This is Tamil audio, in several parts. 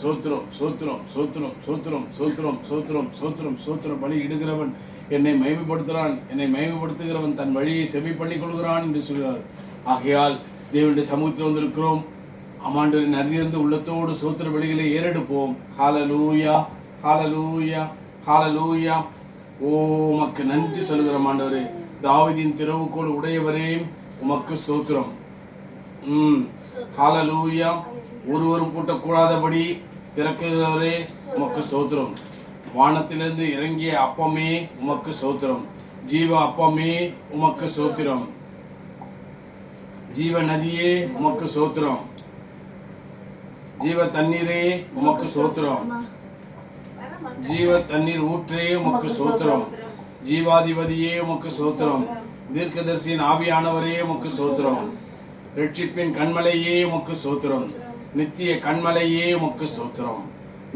சோத்திரம் சோத்திரம் சோத்திரம் சோத்திரம் சோத்திரம் சோத்திரம் சோத்திரம் சோத்திரம் பலி இடுகிறவன் என்னை மகிமைப்படுத்துகிறான், என்னை மகிமைப்படுத்துகிறவன் தன் வழியை செவி பண்ணி கொள்கிறான் என்று சொல்கிறார். ஆகையால் தேவனுடைய சமூகத்தில் வந்திருக்கிறோம். ஆமாண்டவரின் நன்றியிருந்து உள்ளத்தோடு சோத்திர பலிகளை ஏறெடுப்போம். ஹல்லேலூயா ஹல்லேலூயா ஹல்லேலூயா. ஓ உமக்கு நன்றி சொல்கிறோம் ஆண்டவரே. தாவீதின் திறவுகோல் உடையவரே உமக்கு ஸ்தோத்திரம். ஹல்லேலூயா. ஒருவரும் பூட்டக்கூடாதபடி திறக்கிறவரே உமக்கு ஸ்தோத்திரம். வானத்திலிருந்து இறங்கிய அப்பமே உமக்கு ஸ்தோத்திரம். ஜீவ அப்பமே உமக்கு ஸ்தோத்திரம். ஜீவ நதியே உமக்கு ஸ்தோத்திரம். ஜீவ தண்ணீரே உமக்கு ஸ்தோத்திரம். ஜீவ தண்ணீர் ஊற்றே உமக்கு ஸ்தோத்திரம். ஜீவாதிபதியே உமக்கு ஸ்தோத்திரம். தீர்க்கதரிசியின் ஆவியானவரே உமக்கு ஸ்தோத்திரம். ரட்சிப்பின் கண்மலையே உமக்கு ஸ்தோத்திரம். நித்திய கண்மலையே உமக்கு ஸ்தோத்திரம்.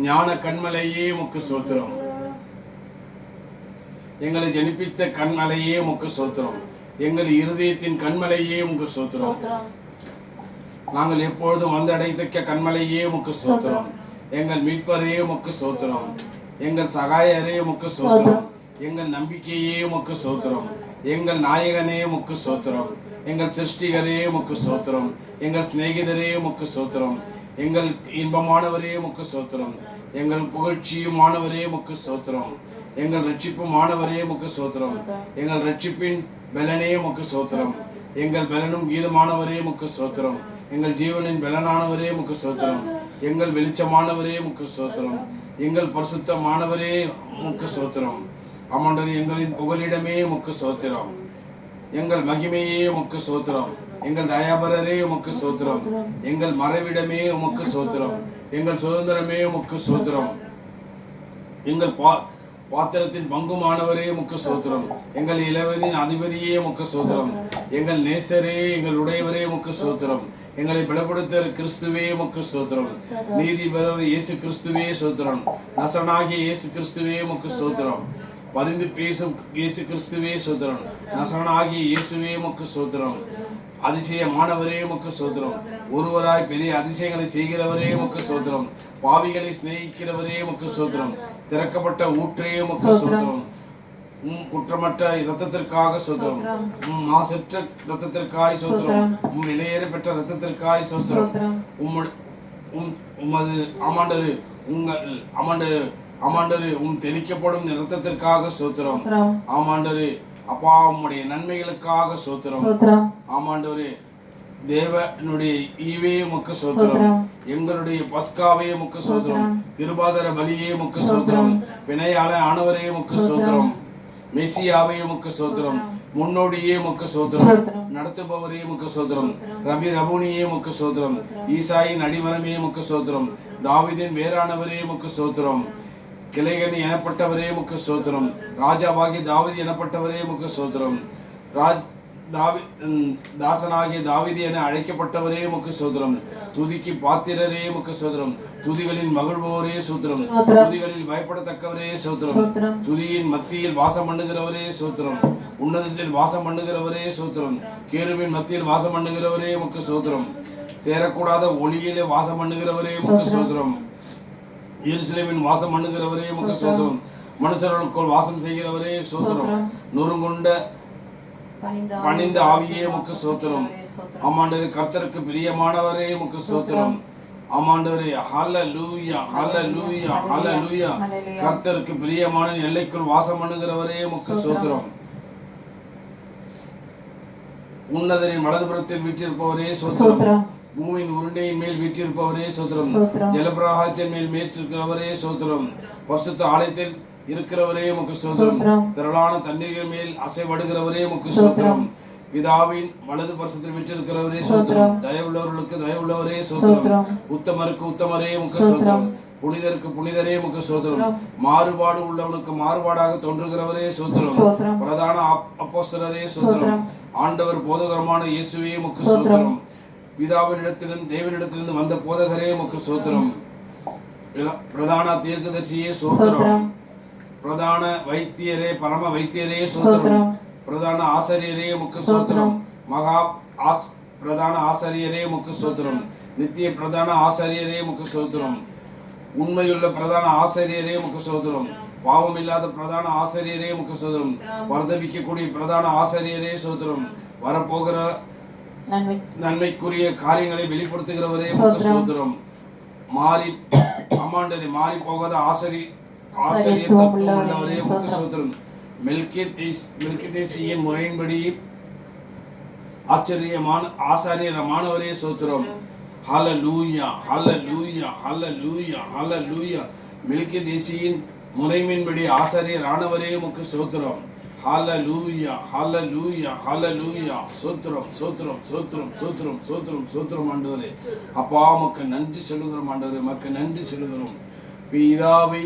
ஞான கண்மலையே உமக்கு ஸ்தோத்திரம். எங்களை ஜனிப்பித்த கண்மலையே உமக்கு ஸ்தோத்திரம். எங்கள் இருதயத்தின் கண்மலையே உமக்கு ஸ்தோத்திரம். நாங்கள் எப்பொழுதும் வந்தடைத்தக்க கண்மலையே உமக்கு ஸ்தோத்திரம். எங்கள் மீட்பரே உமக்கு ஸ்தோத்திரம். எங்கள் சகாயரே உமக்கு ஸ்தோத்திரம். எங்கள் நம்பிக்கையே உமக்கு ஸ்தோத்திரம். எங்கள் நாயகனே உமக்கு ஸ்தோத்திரம். எங்கள் சிருஷ்டிகரே உமக்கு ஸ்தோத்திரம். எங்கள் சிநேகிதரே உமக்கு ஸ்தோத்திரம். எங்கள் இன்பமானவரே உமக்கு ஸ்தோத்திரம். எங்கள் புகழ்ச்சியுமானவரே உமக்கு ஸ்தோத்திரம். எங்கள் ரட்சிப்புமானவரே உமக்கு ஸ்தோத்திரம். எங்கள் ரட்சிப்பின் பலனே உமக்கு ஸ்தோத்திரம். எங்கள் பலனும் கீதமானவரே உமக்கு ஸ்தோத்திரம். எங்கள் ஜீவனின் பலனானவரே உமக்கு ஸ்தோத்திரம். எங்கள் வெளிச்சமானவரே உமக்கு ஸ்தோத்திரம். எங்கள் பரிசுத்தமானவரே உமக்கு ஸ்தோத்திரம். ஆமாண்டவரே, எங்களின் புகலிடமே உமக்கு ஸ்தோத்திரம். எங்கள் மகிமையே உமக்கு ஸ்தோத்திரம். எங்கள் தயாபரரே உமக்கு ஸ்தோத்திரம். எங்கள் மறைவிடமே உமக்கு ஸ்தோத்திரம். எங்கள் சுதந்திரமே உமக்கு ஸ்தோத்திரம். எங்கள் பாத்திரத்தின் பங்குமானவரே உமக்கு ஸ்தோத்திரம். எங்கள் இளவதின் அதிபதியே உமக்கு ஸ்தோத்திரம். எங்கள் நேசரே, எங்கள் உடையவரே உமக்கு ஸ்தோத்திரம். எங்களை பலப்படுத்த கிறிஸ்துவே உமக்கு ஸ்தோத்திரம். நீதிபரர் இயேசு கிறிஸ்துவே ஸ்தோத்திரம். நசனாகிய இயேசு கிறிஸ்துவே உமக்கு ஸ்தோத்திரம். பரிந்து பேசும் இயேசு கிறிஸ்துவே ஸ்தோத்திரம். நசனாகிய இயேசுவே உமக்கு ஸ்தோத்திரம். அதிசயமானவரே உமக்கு ஸ்தோத்திரம். ஒருவராய் பெரிய அதிசயங்களை செய்கிறவரே உமக்கு ஸ்தோத்திரம். பாவிகளை சிநேகிக்கிறவரே உமக்கு ஸ்தோத்திரம். திறக்கப்பட்ட ஊற்றே உமக்கு ஸ்தோத்திரம். குற்றமற்ற இரத்தத்திற்காக ஸ்தோத்திரம். மாசற்ற இரத்தத்திற்காய் ஸ்தோத்திரம். விலையேற பெற்ற இரத்தத்திற்காய் ஸ்தோத்திரம். உமது ஆமாண்டரு உங்கள் ஆமாண்டரு தெளிக்கப்படும் இரத்தத்திற்காக ஸ்தோத்திரம். ஆமாண்டரு அப்பா உம்முடைய நன்மைகளுக்காக ஸ்தோத்திரம். ஆமாண்டவரே, தேவனுடைய ஈவே உமக்கு ஸ்தோத்திரம். எங்களுடைய பஸ்காவே உமக்கு ஸ்தோத்திரம். கிருபாதர பலியே உமக்கு ஸ்தோத்திரம். வினையாள ஆனவரே உமக்கு ஸ்தோத்திரம். மெசியாவே உமக்கு ஸ்தோத்திரம். முன்னோடியே உமக்கு ஸ்தோத்திரம். நடத்துபவரே உமக்கு ஸ்தோத்திரம். ரபுனியே உமக்கு ஸ்தோத்திரம். ஈசாயின் அடிமரமே உமக்கு ஸ்தோத்திரம். தாவீதின் வேறானவரே உமக்கு ஸ்தோத்திரம். கிளைகனி எனப்பட்டவரே உமக்கு ஸ்தோத்திரம். ராஜாவாகிய தாவீது எனப்பட்டவரே உமக்கு ஸ்தோத்திரம். தாசனாகிய தாவீது என அழைக்கப்பட்டவரே உமக்கு ஸ்தோத்திரம். துதிக்கு பாத்திரரே உமக்கு ஸ்தோத்திரம். துதிகளின் மகிழ்வோரே ஸ்தோத்திரம். துதிகளில் பயப்படத்தக்கவரே ஸ்தோத்திரம். துதியின் மத்தியில் வாசம் பண்ணுகிறவரே ஸ்தோத்திரம். உன்னதத்தில் வாசம் பண்ணுகிறவரே ஸ்தோத்திரம். கேருவின் மத்தியில் வாசம் பண்ணுகிறவரே உமக்கு ஸ்தோத்திரம். சேரக்கூடாத ஒளியிலே வாசம் பண்ணுகிறவரே உமக்கு ஸ்தோத்திரம். எருசலேமின் வாசம் பண்ணுகிறவரே உமக்கு ஸ்தோத்திரம். மனுஷர்களுக்குள் வாசம் செய்கிறவரே ஸ்தோத்திரம். நொறுங்குண்ட பணிந்த ஆவியே உமக்கு ஸ்தோத்திரம். ஆமாண்டவரே, கர்த்தருக்கு பிரியமானவரே உமக்கு ஸ்தோத்திரம். ஆமாண்டவரே, ஹல்லேலூயா ஹல்லேலூயா ஹல்லேலூயா. கர்த்தருக்கு பிரியமான எல்லைக்குள் வாசம் பண்ணுகிறவரே உமக்கு ஸ்தோத்திரம். உன்னதரின் வலதுபுறத்தில் வீற்றிருப்பவரே ஸ்தோத்திரம். பூமியின் உருண்டையின் மேல் வீற்றிருப்பவரே ஸ்தோத்திரம். ஜலப்பிரவாகத்தின் மேல் மேற்றிருக்கிறவரே ஸ்தோத்திரம். பரிசுத்த ஆலயத்தில் இருக்கிறவரே உமக்கு ஸ்தோத்திரம். திரளான தண்ணீர்கள் மேல் அசைவடுகிறவரே உமக்கு ஸ்தோத்திரம். பிதாவின் வலது பரிசுத்தில் வீற்றிருக்கிறவரே ஸ்தோத்திரம். தயவுள்ளவர்களுக்கு தயவுள்ளவரே ஸ்தோத்திரம். உத்தமருக்கு உத்தமரே உமக்கு ஸ்தோத்திரம். புனிதருக்கு புனிதரே உமக்கு ஸ்தோத்திரம். மாறுபாடு உள்ளவனுக்கு மாறுபாடாக தோன்றுகிறவரே ஸ்தோத்திரம். பிரதான அப்போஸ்தலரே ஸ்தோத்திரம். ஆண்டவர் போதகரமான இயேசுவே உமக்கு ஸ்தோத்திரம். பிதாவினிடத்திலிருந்து தேவனிடத்திலிருந்து வந்த போதகரே உமக்கு ஸ்தோத்திரம். பிரதான தீர்க்கதரிசியே ஸ்தோத்திரம். பிரதான வைத்தியரே பரம வைத்தியரே ஸ்தோத்திரம். பிரதான ஆசாரியரே உமக்கு ஸ்தோத்திரம். பிரதான ஆசாரியரே உமக்கு ஸ்தோத்திரம். நித்திய பிரதான ஆசாரியரே உமக்கு ஸ்தோத்திரம். உண்மையுள்ள பிரதான ஆசிரியரே உமக்கு சோதரம். பாவம் இல்லாத பிரதான ஆசிரியரே உமக்கு சோதரம். வர்த்தவிக்கக்கூடிய பிரதான ஆசிரியரே சோதரம். வரப்போகிற நன்மைக்குரிய காரியங்களை வெளிப்படுத்துகிறவரே உமக்கு சோதரம். மாறி அம்மாண்டனை மாறி போகாத ஆசிரியர் உள்ளவரே உமக்கு சோதரம். மெல்கிதேசியின் முறையின்படி ஆசாரியமானவரே சோத்திரம். ஹல்லேலூயா ஹல்லேலூயா ஹல்லேலூயா ஹல்லேலூயா. மெல்கிதேசியின் முறைமையின்படி ஆசாரியரானவரே உமக்கு சோத்திரம். ஹல்லேலூயா ஹல்லேலூயா ஹல்லேலூயா. சோத்திரம் சோத்திரம் சோத்திரம் சோத்திரம் சோத்திரம் சோத்திரம் ஆண்டவரே. அப்பா உமக்கு நன்றி சொல்லுகிறோம் ஆண்டவரே, உமக்கு நன்றி சொல்லுகிறோம். பிதாவே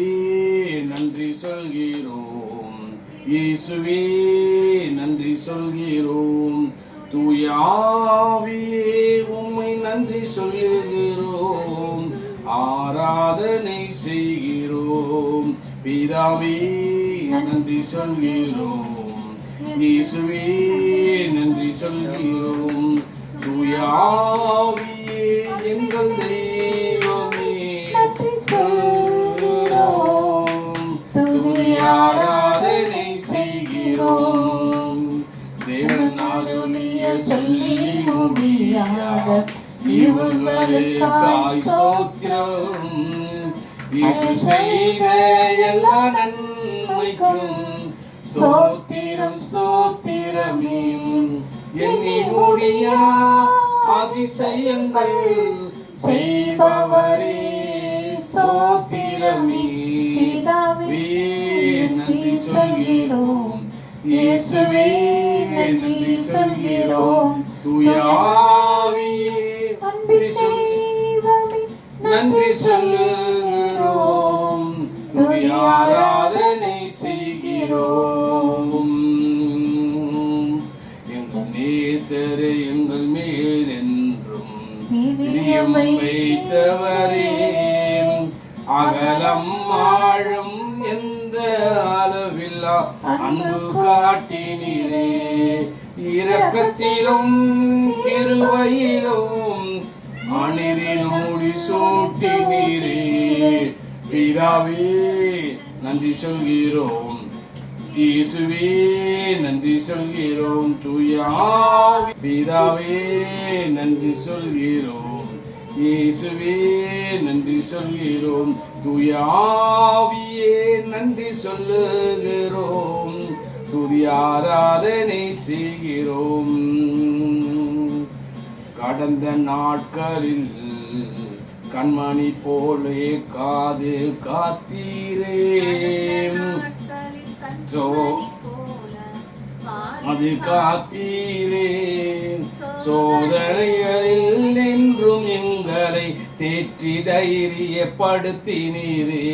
நன்றி சொல்கிறோம், இயேசுவே நன்றி சொல்கிறோம், தூய ஆவியே உம்மை நன்றி சொல்லுகிறோம், ஆராதனை செய்கிறோம். பிதாவே நன்றி சொல்கிறோம், இயேசுவே நன்றி சொல்கிறோம், தூய ஆவியே எங்கள் தெய்வமே நன்றி சொல்கிறோம், தூய ஆராதனை செய்கிறோம். தேவன் அருளிய சொல்லி முடியாத இவர்களுக்காய் ஸ்தோத்திரம். இயேசு செய்த எல்லா நன்மைக்கும் ஸ்தோத்திரம் ஸ்தோத்திரமே. எண்ணி முடியா அதிசயங்கள் செய்பவரே ஸ்தோத்திரமே. பிதாவே நன்றி சொல்கிறோம், இயேசுவே நன்றி சொல்கிறோம், தூய ஆவியே நன்றி சொல்லுகிறோம், துதி ஆராதனை செய்கிறோம். எங்கள் நேசரே எங்கள் மேல் என்றும் பிரியம் வைத்தவரே, அகலம் ஆழம் எந்த அளவில்லா அன்பு காட்டினீரே, இரக்கத்திலும் கிருபையிலும் அநீதியிலும் முடிசூட்டினீரே. பிதாவே நன்றி சொல்கிறோம், இயேசுவே நன்றி சொல்கிறோம், தூய ஆவி. பிதாவே நன்றி சொல்கிறோம், இயேசுவே நன்றி சொல்கிறோம், தூய ஆவியே நன்றி சொல்லுகிறோம், துதி ஆராதனை செய்கிறோம். கடந்த நாட்களில் கண்மணி போலே காது காத்தீரே, அது காத்தீரே. சோதனைகளில் என்றும் எங்களை தேற்றி தைரியப்படுத்தினீரே,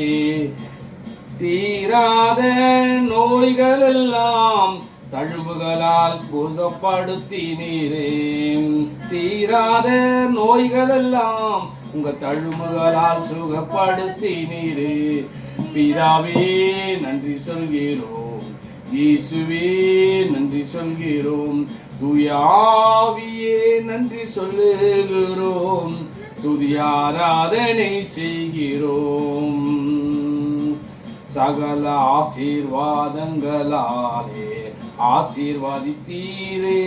தீராத நோய்களெல்லாம் தழும்புகளால் குணப்படுத்தினீரே, தீராத நோய்களெல்லாம் உங்க தழும்புகளால் சுகப்படுத்தினீரே. பிதாவே நன்றி சொல்கிறோம், இயேசுவே நன்றி சொல்கிறோம், தூய ஆவியே நன்றி சொல்லுகிறோம், துதி ஆராதனை செய்கிறோம். சகல ஆசீர்வாதங்களாலே ஆசீர்வாதித்தீரே,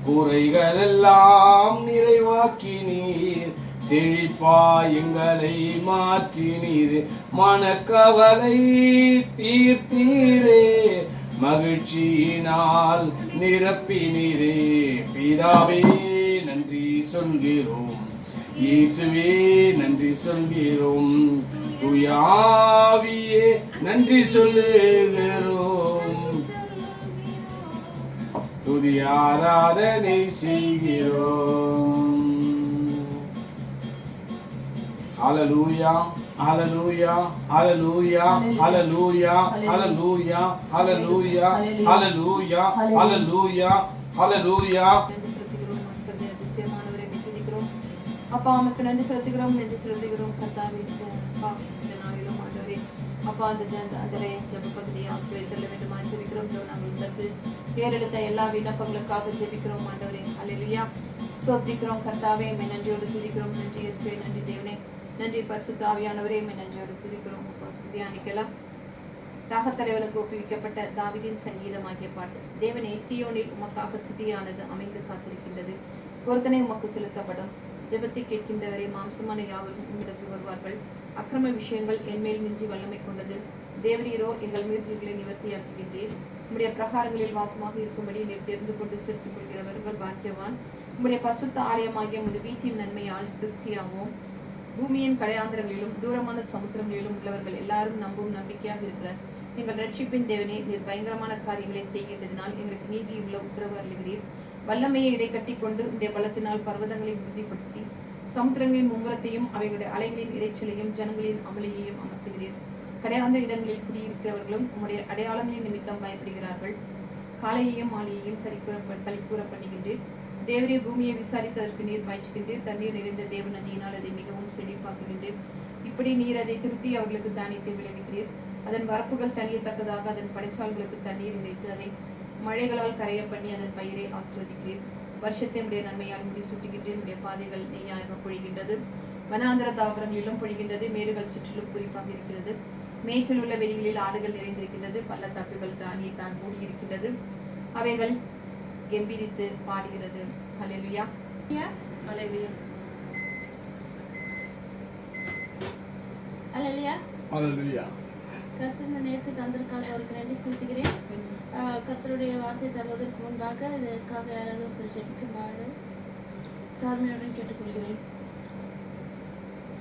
குறைகளெல்லாம் நிறைவாக்கினீர், செழிப்பா எங்களை மாற்றினீர், மனக்கவலை தீர்த்தீரே, மகிழ்ச்சியினால் நிரப்பினீரே. பிதாவே நன்றி சொல்கிறோம், இயேசுவே நன்றி சொல்கிறோம், தூய ஆவியே நன்றி சொல்லுகிறோம், துதி ஆராதனை செய்கிறோம். ஹல்லேலூயா ஹல்லேலூயா ஹல்லேலூயா ஹல்லேலூயா ஹல்லேலூயா ஹல்லேலூயா ஹல்லேலூயா ஹல்லேலூயா ஹல்லேலூயா. அப்பா உமக்கு நன்றி செலுத்துகிறோம், நன்றி செலுத்துகிறோம் கர்த்தாவே. இந்த நாளிலும் ஆண்டவரே அப்பா அந்த ஜெப பகுதியை ஆசீர்வதித்தருள வேண்டுமா ஜெபிக்கிறோம். நாங்கள் தந்து ஏறெடுத்த எல்லா விண்ணப்பங்களுக்காக ஜெபிக்கிறோம் ஆண்டவரே. அல்லேலூயா. சோத்திக்கிறோம் கர்த்தாவே, நன்றியோடு துதிக்கிறோம். நன்றி இயேசுவே, நன்றி தேவனே, நன்றி பரிசுத்த ஆவியானவரே, நன்றியோடு துதிக்கிறோம். தியானிக்கலாம். ராகத்தலைவனுக்கு ஒப்புவிக்கப்பட்ட தாவீதின் சங்கீதமாகிய பாட்டு. தேவனே, சீயோனில் உமக்காக துதியானது அமைந்து காத்திருக்கின்றது. பொருத்தனை உமக்கு செலுத்தப்படும். ஜெபத்தை கேட்கின்றவரை மாம்சமான யாவரும் உம்மிடத்தில் வருவார்கள். அக்கிரம விஷயங்கள் என்மேல் நின்றி வல்லமை கொண்டது. தேவரீரோ எங்கள் மீறுதல்களை நிவர்த்தியாக்குகின்றீர். உம்முடைய பிரகாரங்களில் வாசமாக இருக்கும்படி நீர் தெரிந்து கொண்டு சேர்த்துக் கொள்கிறவர்கள் பாக்கியவான். உம்முடைய பசுத்த ஆலயமாகிய உமது வீட்டின் நன்மையால் திருப்தியாகவும், பூமியின் கடையாந்திரங்களிலும் தூரமான சமுத்திரங்களிலும் உள்ளவர்கள் எல்லாரும் நம்பும் நம்பிக்கையாக இருக்கிற எங்கள் ரட்சிப்பின் தேவனே, நீர் பயங்கரமான காரியங்களை செய்கின்றதினால் எங்களுக்கு நீதியுள்ள உத்தரவு அருளுகிறீர். வல்லமையை இடைக்கட்டி கொண்டு உடைய பலத்தினால் பர்வதங்களை உறுதிப்படுத்தி சமுத்திரங்களின் மும்முரத்தையும் அவைகளுடைய அலைகளின் இறைச்சலையும் ஜனங்களின் அமளியையும் அமர்த்துகிறீர். கடையாந்த இடங்களில் குடியிருக்கிறவர்களும் உம்முடைய அடையாளங்களின் நிமித்தம் பயப்படுகிறார்கள். காலையையும் மாலையையும் கலிக்கூற பண்ணுகின்றீர். தேவரே, பூமியை விசாரித்து அதற்கு நீர் பாய்ச்சுகின்றீர். தண்ணீர் நிறைந்த தேவ நதியினால் அதை மிகவும் செழிப்பாக்குகின்றீர். இப்படி நீர் அதை திருத்தி அவர்களுக்கு தானியத்தை விளைவிக்கிறீர். அதன் வரப்புகள் தனியத்தக்கதாக அதன் படைச்சால்களுக்கு தண்ணீர் இறைத்து அதை மழைகளால் கரைய பண்ணி அதன் பயிரை ஆசீர்வதிக்கிறீர். வருஷத்தை உடைய நன்மையால் முடிசூட்டுகின்றீர். உடைய பாதைகள் நெய்யாக பொழிகின்றது. வனாந்திர தாவரங்களிலும் பொழிகின்றது. மேடுகள் சுற்றிலும் குறிப்பாக இருக்கிறது. மேய்ச்சல் உள்ள வெளிகளில் ஆடுகள் நிறைந்திருக்கின்றது. பள்ளத்தாக்குகள் தானியத்தால் மூடியிருக்கின்றது. அவைகள் கெம்பீரித்து பாடுகிறது. ஹல்லேலூயா, ஹல்லேலூயா, ஹல்லேலூயா. ஹல்லேலூயா. கர்த்தர் இந்த நேரத்துக்கு தந்ததற்காக அவருக்கு நன்றி செலுத்துகிறேன். கர்த்தருடைய வார்த்தை தருவதற்கு முன்பாக இதற்காக யாராவது ஒருத்தர் ஜெபிக்குமாறு தாழ்மையுடன் கேட்டுக்கொள்கிறேன்.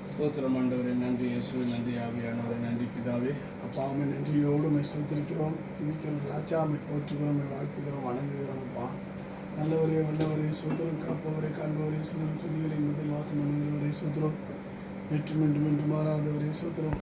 ஸ்தோத்திரம் ஆண்டவரே, நன்றி இயேசுவே, நன்றி ஆவியானவரே, நன்றி பிதாவே. அப்பாவுமே நன்றியோடு ஸ்தோத்திரிக்கிறோம், துதிக்கிறோம். ராஜாமை போற்றுகிறோம், வாழ்த்துகிறோம், வணங்குகிறோம். அப்பா நல்லவரே, வல்லவரே, சூத்திரம் காப்பவரே, காண்பவரே, சுதந்திர துதிகளின் முதல் வாசம் பண்ணுகிறவரே, சூத்திரம் நேற்று மீண்டும் மாறாதவரே, சூத்திரம்